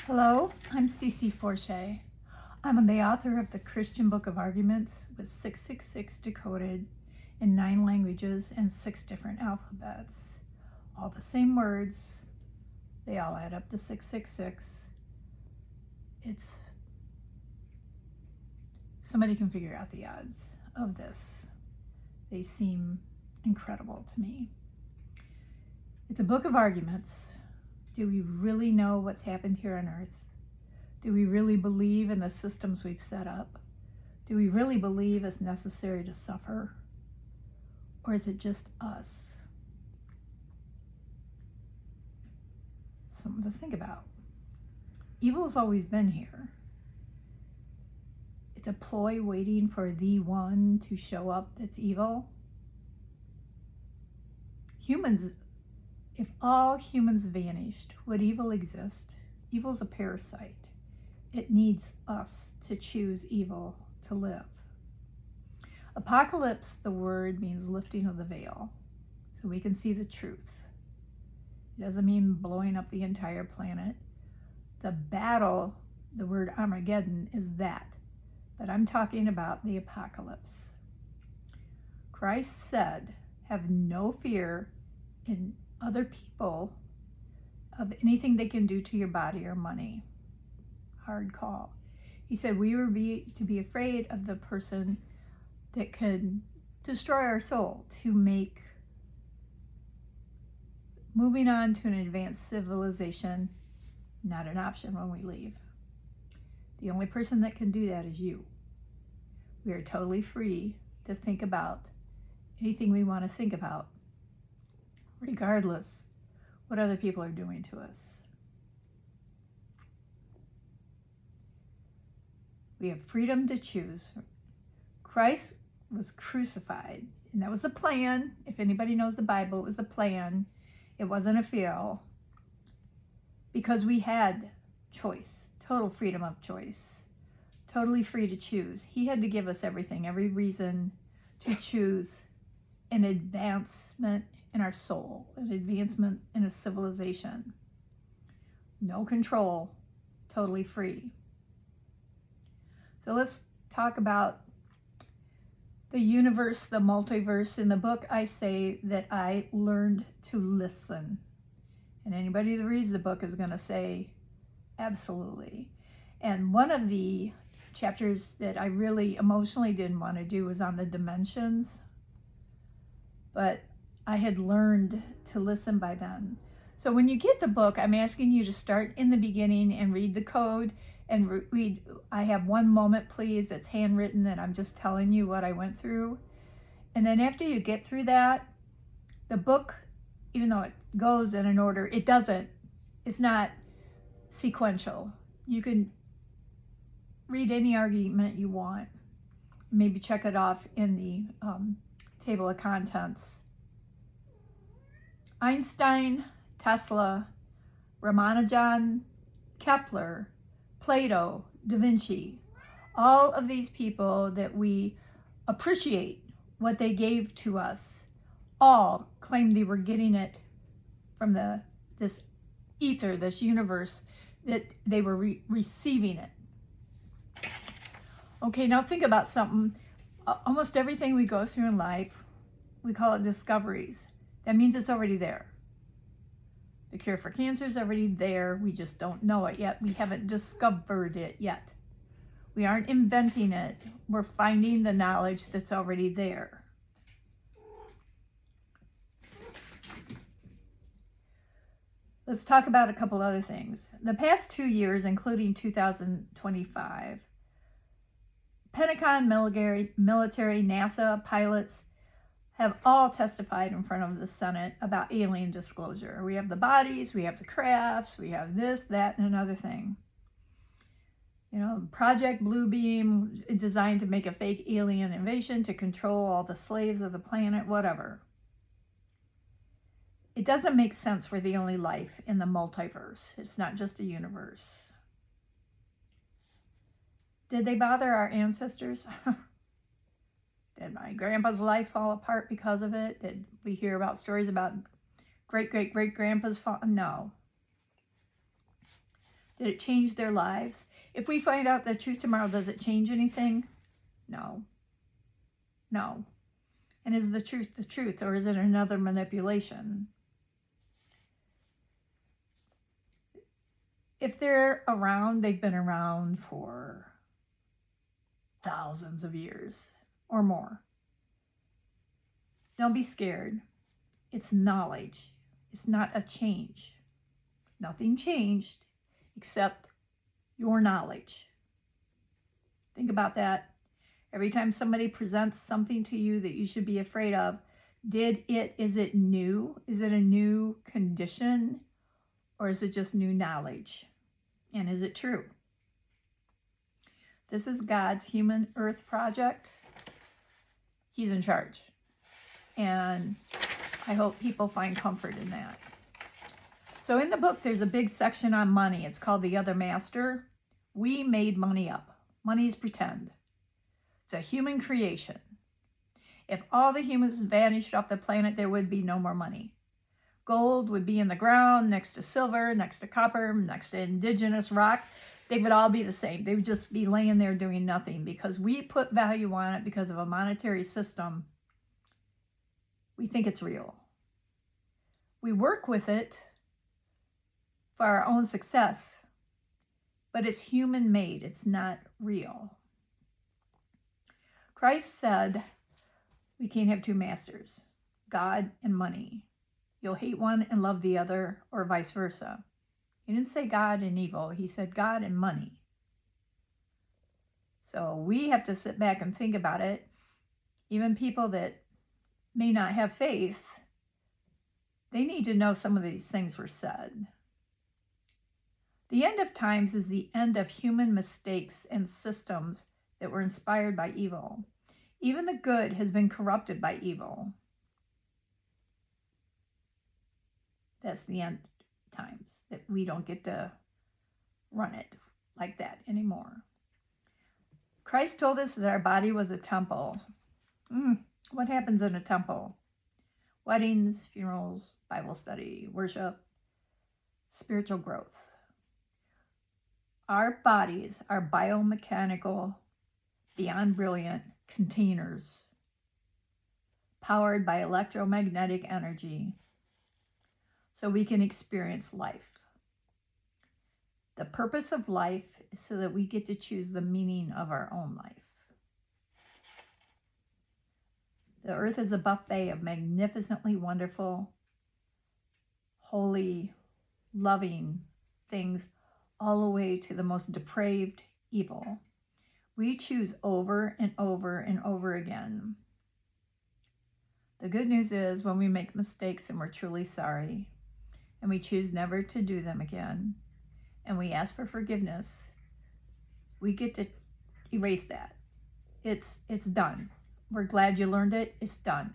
Hello, I'm Cece Forche. I'm the author of the Christian Book of Arguments with 666 decoded in 9 languages and 6 different alphabets. All the same words, they all add up to 666. Somebody can figure out the odds of this. They seem incredible to me. It's a book of arguments. Do we really know what's happened here on earth? Do we really believe in the systems we've set up? Do we really believe it's necessary to suffer? Or is it just us? Something to think about. Evil's always been here. It's a ploy waiting for the one to show up that's evil. If all humans vanished, would evil exist? Evil's a parasite. It needs us to choose evil to live. Apocalypse, the word, means lifting of the veil, so we can see the truth. It doesn't mean blowing up the entire planet. The battle, the word Armageddon, is that. But I'm talking about the apocalypse. Christ said, have no fear in other people of anything they can do to your body or money. Hard call. He said we were to be afraid of the person that could destroy our soul, to make moving on to an advanced civilization not an option when we leave. The only person that can do that is you. We are totally free to think about anything we want to think about, regardless what other people are doing to us. We have freedom to choose. Christ was crucified, and that was the plan. If anybody knows the Bible, it was the plan. It wasn't a fail, because we had choice, total freedom of choice, totally free to choose. He had to give us everything, every reason to choose an advancement in our soul, an advancement in a civilization. No control, totally free. So let's talk about the universe, the multiverse. In the book, I say that I learned to listen. And anybody that reads the book is going to say, absolutely. And one of the chapters that I really emotionally didn't want to do was on the dimensions. But I had learned to listen by then. So when you get the book, I'm asking you to start in the beginning and read the code and read. I have one moment, please, that's handwritten, and I'm just telling you what I went through. And then after you get through that, the book, even though it goes in an order, it's not sequential. You can read any argument you want. Maybe check it off in the table of contents. Einstein, Tesla, Ramanujan, Kepler, Plato, Da Vinci, all of these people that we appreciate what they gave to us, all claimed they were getting it from this ether, this universe, that they were receiving it. Okay, now think about something. Almost everything we go through in life, we call it discoveries. That means it's already there. The cure for cancer is already there. We just don't know it yet. We haven't discovered it yet. We aren't inventing it. We're finding the knowledge that's already there. Let's talk about a couple other things. The past 2 years, including 2025, Pentagon, military, NASA, pilots have all testified in front of the Senate about alien disclosure. We have the bodies, we have the crafts, we have this, that, and another thing. You know, Project Bluebeam, designed to make a fake alien invasion to control all the slaves of the planet, whatever. It doesn't make sense we're the only life in the multiverse. It's not just a universe. Did they bother our ancestors? Did my grandpa's life fall apart because of it? Did we hear about stories about great-great-great-grandpa's fall? No. Did it change their lives? If we find out the truth tomorrow, does it change anything? No. No. And is the truth, or is it another manipulation? If they're around, they've been around for thousands of years or more. Don't be scared. It's knowledge. It's not a change. Nothing changed except your knowledge. Think about that. Every time somebody presents something to you that you should be afraid of, is it new? Is it a new condition? Or is it just new knowledge? And is it true? This is God's human earth project. He's in charge. And I hope people find comfort in that. So in the book, there's a big section on money. It's called The Other Master. We made money up. Money's pretend. It's a human creation. If all the humans vanished off the planet, there would be no more money. Gold would be in the ground, next to silver, next to copper, next to indigenous rock. They would all be the same. They would just be laying there doing nothing because we put value on it because of a monetary system. We think it's real. We work with it for our own success, but it's human-made. It's not real. Christ said we can't have two masters, God and money. You'll hate one and love the other, or vice versa. He didn't say God and evil. He said God and money. So we have to sit back and think about it. Even people that may not have faith, they need to know some of these things were said. The end of times is the end of human mistakes and systems that were inspired by evil. Even the good has been corrupted by evil. That's the end times, that we don't get to run it like that anymore. Christ told us that our body was a temple. What happens in a temple? Weddings, funerals, Bible study, worship, spiritual growth. Our bodies are biomechanical, beyond brilliant containers, powered by electromagnetic energy, so we can experience life. The purpose of life is so that we get to choose the meaning of our own life. The earth is a buffet of magnificently wonderful, holy, loving things, all the way to the most depraved evil. We choose over and over and over again. The good news is when we make mistakes and we're truly sorry, and we choose never to do them again, and we ask for forgiveness, we get to erase that. It's done. We're glad you learned it. It's done.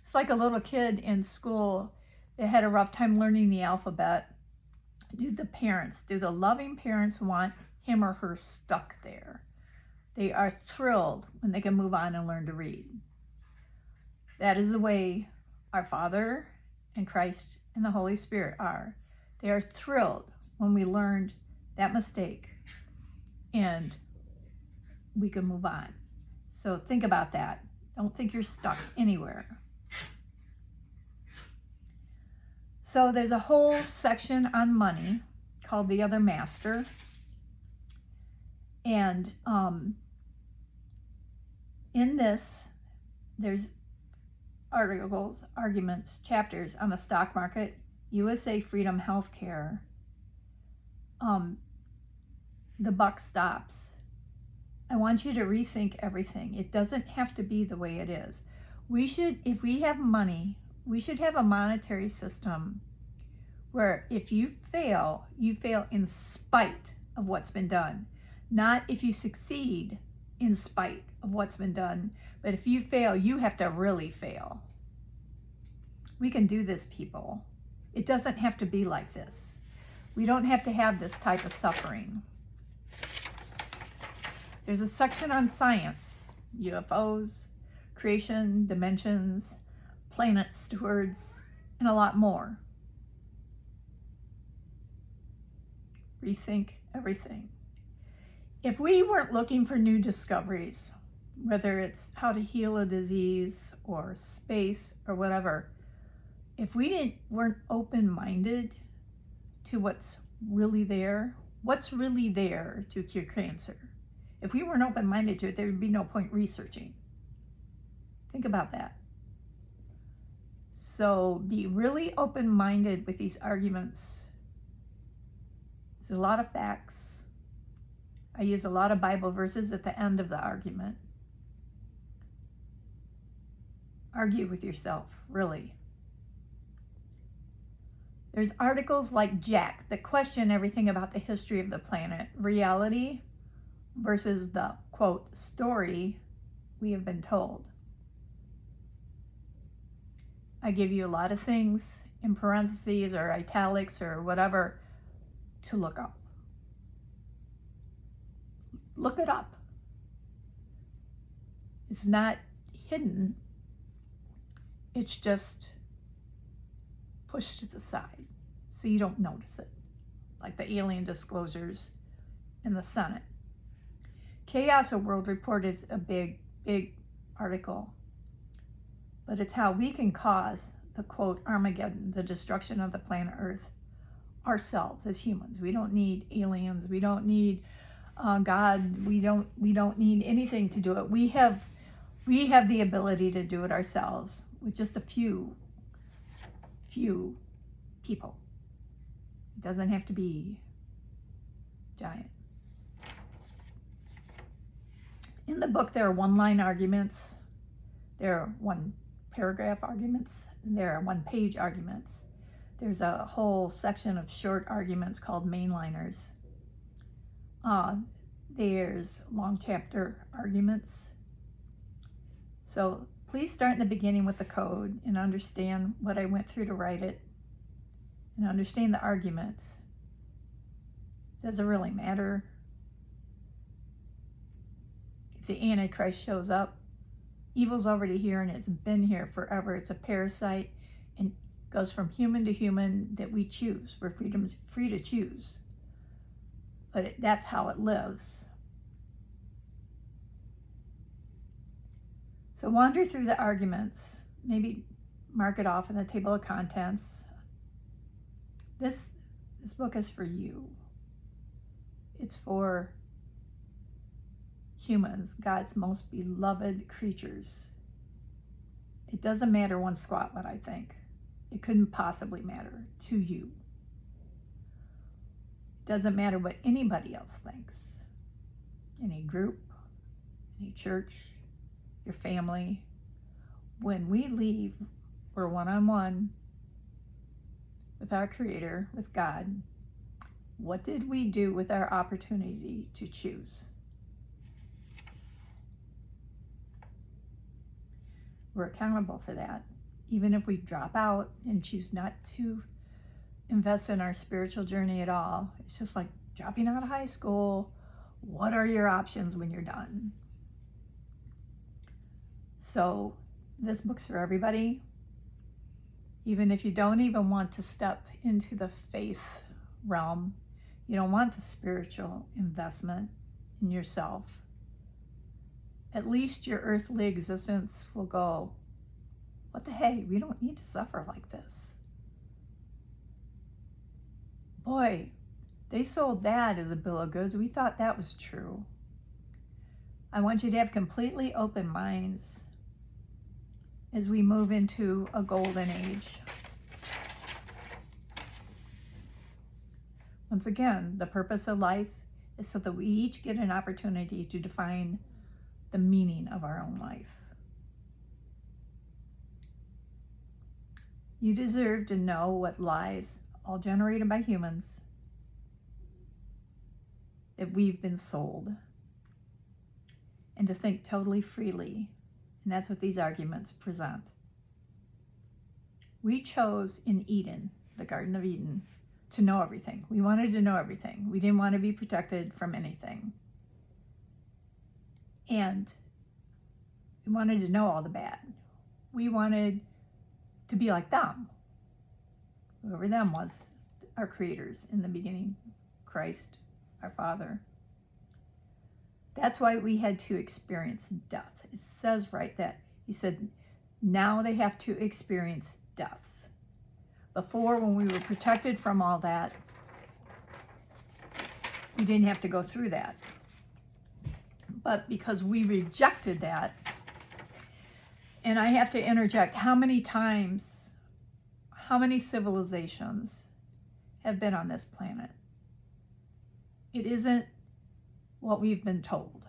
It's like a little kid in school that had a rough time learning the alphabet. Do the loving parents want him or her stuck there? They are thrilled when they can move on and learn to read. That is the way our Father and Christ and the Holy Spirit are. They are thrilled when we learned that mistake and we can move on. So think about that. Don't think you're stuck anywhere. So there's a whole section on money called The Other Master. And in this, there's articles, arguments, chapters on the stock market, USA Freedom Healthcare. The buck stops. I want you to rethink everything. It doesn't have to be the way it is. If we have money, we should have a monetary system where if you fail in spite of what's been done. Not if you succeed in spite of what's been done, but if you fail, you have to really fail. We can do this, people. It doesn't have to be like this. We don't have to have this type of suffering. There's a section on science, UFOs, creation, dimensions, planet stewards, and a lot more. rethink everything. If we weren't looking for new discoveries, whether it's how to heal a disease or space or whatever, if we weren't open-minded to what's really there to cure cancer, if we weren't open-minded to it, there would be no point researching. Think about that. So be really open-minded with these arguments. There's a lot of facts. I use a lot of Bible verses at the end of the argument. Argue with yourself, really. There's articles like Jack that question everything about the history of the planet, reality versus the, quote, story we have been told. I give you a lot of things in parentheses or italics or whatever to look up. Look it up. It's not hidden. It's just pushed to the side so you don't notice it, like the alien disclosures in the Senate. Chaos of World Report is a big article, but it's how we can cause the, quote, Armageddon, the destruction of the planet Earth, ourselves as humans. We don't need aliens. We don't need God. We don't need anything to do it. We have the ability to do it ourselves with just a few people. It doesn't have to be giant. In the book, there are one-line arguments, there are one-paragraph arguments, and there are one-page arguments. There's a whole section of short arguments called mainliners. There's long chapter arguments. So please start in the beginning with the code and understand what I went through to write it and understand the arguments. Does it really matter? If the Antichrist shows up, evil's already here and it's been here forever. It's a parasite and goes from human to human that we choose. We're free to choose. But that's how it lives. So wander through the arguments. Maybe mark it off in the table of contents. This book is for you. It's for humans, God's most beloved creatures. It doesn't matter one squat what I think. It couldn't possibly matter to you. It doesn't matter what anybody else thinks. Any group, any church, your family. When we leave, we're one-on-one with our Creator, with God. What did we do with our opportunity to choose? We're accountable for that. Even if we drop out and choose not to invest in our spiritual journey at all, it's just like dropping out of high school. What are your options when you're done? So this book's for everybody. Even if you don't even want to step into the faith realm, you don't want the spiritual investment in yourself, at least your earthly existence will go, what the hey, we don't need to suffer like this. Boy, they sold that as a bill of goods. We thought that was true. I want you to have completely open minds as we move into a golden age. Once again, the purpose of life is so that we each get an opportunity to define the meaning of our own life. You deserve to know what lies, all generated by humans, that we've been sold, and to think totally freely. And that's what these arguments present. We chose in Eden, the Garden of Eden, to know everything. We wanted to know everything. We didn't want to be protected from anything. And we wanted to know all the bad. We wanted to be like them. Whoever them was, our creators in the beginning, Christ, our Father. That's why we had to experience death. It says right that he said, now they have to experience death. Before, when we were protected from all that, we didn't have to go through that. But because we rejected that, and I have to interject, how many times, how many civilizations have been on this planet? It isn't what we've been told.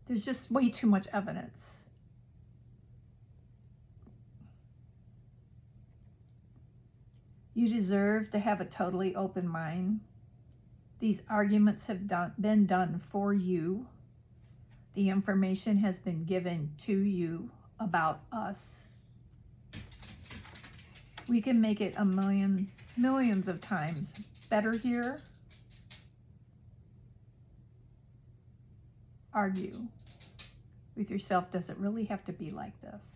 There's just way too much evidence. You deserve to have a totally open mind. These arguments have been done for you. The information has been given to you about us. We can make it millions of times better here. Argue with yourself. Does it really have to be like this?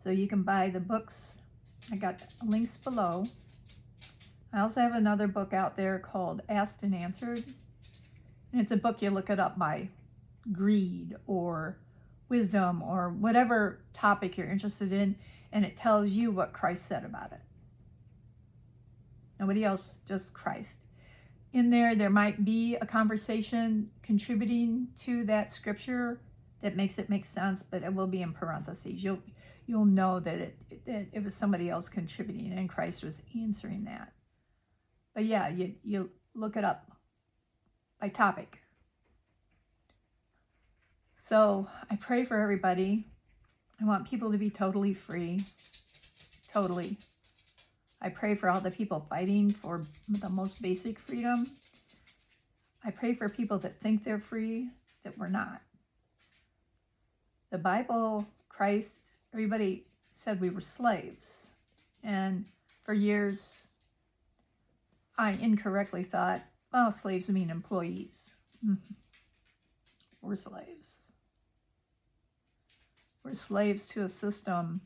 So you can buy the books. I got links below. I also have another book out there called Asked and Answered. And it's a book you look it up by greed or wisdom or whatever topic you're interested in, and it tells you what Christ said about it. Nobody else, just Christ. In there might be a conversation contributing to that scripture that makes it make sense, but it will be in parentheses. You'll know that it was somebody else contributing and Christ was answering that. But yeah, you look it up by topic. So I pray for everybody. I want people to be totally free. Totally. I pray for all the people fighting for the most basic freedom. I pray for people that think they're free, that we're not. The Bible, Christ, everybody said we were slaves. And for years, I incorrectly thought, well, slaves mean employees. We're slaves. We're slaves to a system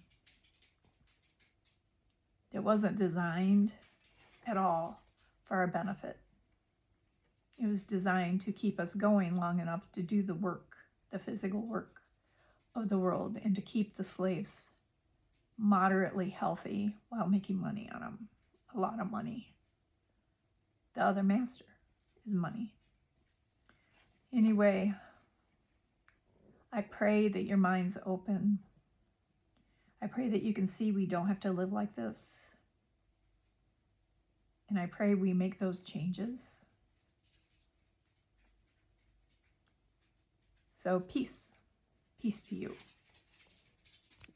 that wasn't designed at all for our benefit. It was designed to keep us going long enough to do the work, the physical work of the world, and to keep the slaves moderately healthy while making money on them. A lot of money. The other master is money. Anyway, I pray that your mind's open. I pray that you can see we don't have to live like this. And I pray we make those changes. So peace. Peace to you.